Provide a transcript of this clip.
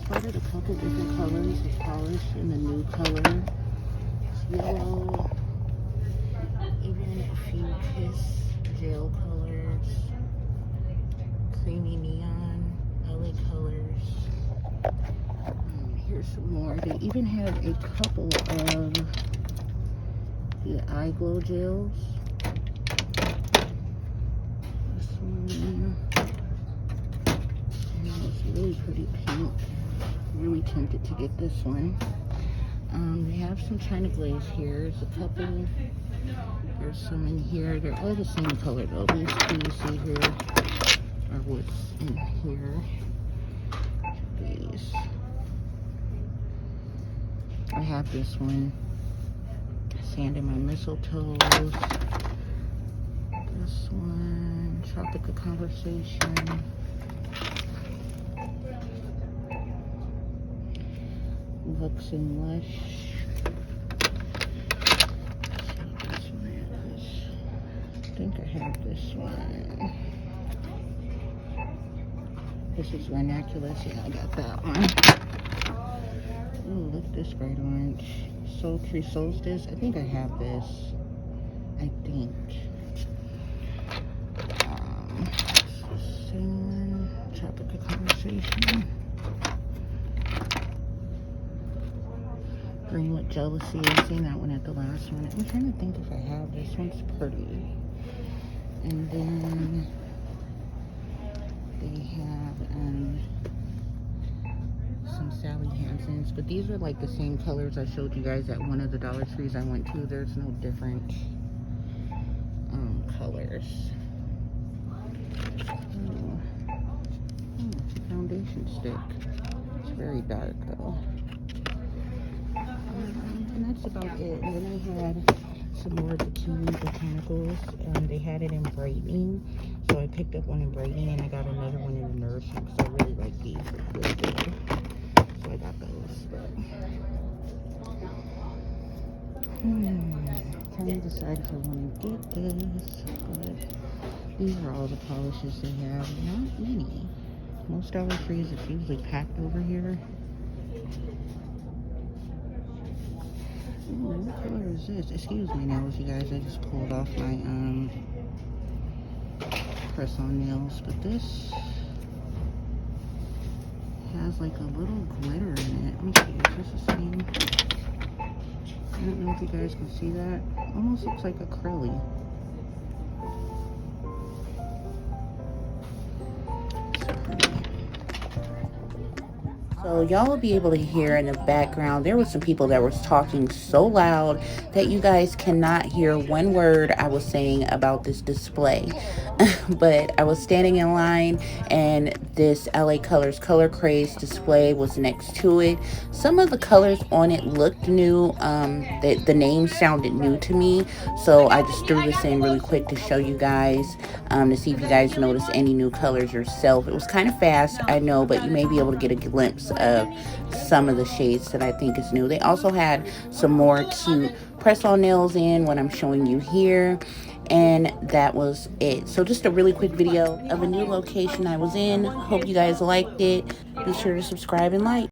Started a couple different colors of polish in the new color. It's yellow. Even a few Kiss gel colors. Creamy neon. LA colors. Here's some more. They even have a couple of the eye glow gels. This one. It's really pretty pink. Really tempted to get this one. They have some China glaze here. There's a couple. There's some in here. They're all the same color though. These two you see here are what's in here. These. I have this one. Sand in my mistletoes. This one. Tropical Conversation. Lux and Lush. I think I have this one. This is Ranunculus. Yeah, I got that one. Ooh, look at this bright orange. Sultry Solstice. I think I have this. I think. Same one. Tropical Conversation. Green with Jealousy. I've seen that one at the last one. I'm trying to think if I have this. One's pretty. And then they have some Sally Hansen's, but these are like the same colors I showed you guys at one of the Dollar Trees I went to. There's no different colors. It's a foundation stick. It's very dark though. And that's about it. And then I had some more Bikini Botanicals. They had it in brightening, so I picked up one in brightening, and I got another one in the nourishing because I really like these. They're really good. So I got those. But trying to decide if I want to get this. But these are all the polishes they have. Not many. Most Dollar Trees, it's usually packed over here. Ooh, what color is this? Excuse me nails, you guys. I just pulled off my press-on nails, but this has like a little glitter in it. Let me see. Is this the same? I don't know if you guys can see that. Almost looks like acrylic. So y'all will be able to hear in the background, there was some people that was talking so loud that you guys cannot hear one word I was saying about this display. But I was standing in line and this LA Colors Color Craze display was next to it. Some of the colors on it looked new. The name sounded new to me. So I just threw this in really quick to show you guys, to see if you guys notice any new colors yourself. It was kind of fast, I know, but you may be able to get a glimpse of some of the shades that I think is new. They also had some more cute press-on nails in what I'm showing you here, and that was it. So just a really quick video of a new location I was in. Hope you guys liked it. Be sure to subscribe and like.